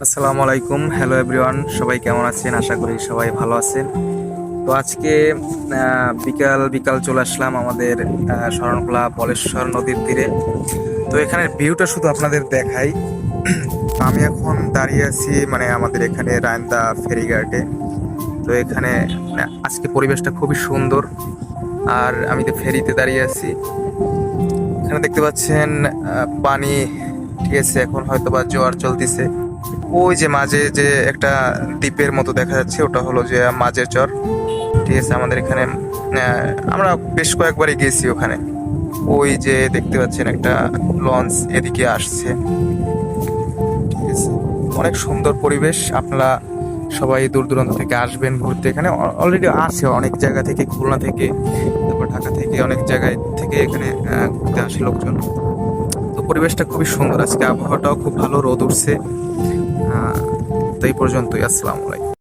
আসসালামু আলাইকুম, hello everyone, সবাই কেমন আছেন? আশা করি সবাই ভালো আছেন। তো আজকে বিকাল বিকাল চলে আসলাম আমাদের শরণখোলা বলেশ্বর নদীর তীরে। তো এখানের ভিউটা শুধু আপনাদের দেখাই। তো আমি এখন দাঁড়িয়ে আছি মানে আমাদের এখানে রায়ন্দা ফেরিঘাটে। তো এখানে আজকে পরিবেশটা খুবই সুন্দর। আর আমি তো ফেরিতে দাঁড়িয়ে আছি। এখানে দেখতে পাচ্ছেন পানি, ঠিক আছে, এখন হয়তো বা জোয়ার চলতেছে। ওই যে মাঝে যে একটা দ্বীপের মতো দেখা যাচ্ছে, ওটা হলো যে মাঝের চর। ঠিক আছে, আমাদের এখানে আমরা বেশ কয়েকবারই গেছি ওখানে। ওই যে দেখতে পাচ্ছেন একটা লঞ্চ এদিকে আসছে। ঠিক আছে, অনেক সুন্দর পরিবেশ। আপনারা সবাই দূর দূরান্ত থেকে আসবেন ঘুরতে। এখানে অলরেডি আসে অনেক জায়গা থেকে, খুলনা থেকে, তারপর ঢাকা থেকে, অনেক জায়গায় থেকে এখানে ঘুরতে আসে লোকজন। তো পরিবেশটা খুবই সুন্দর, আজকে আবহাওয়াটাও খুব ভালো, রোদ উঠছে। তো এই পর্যন্তই, আসসালামু আলাইকুম।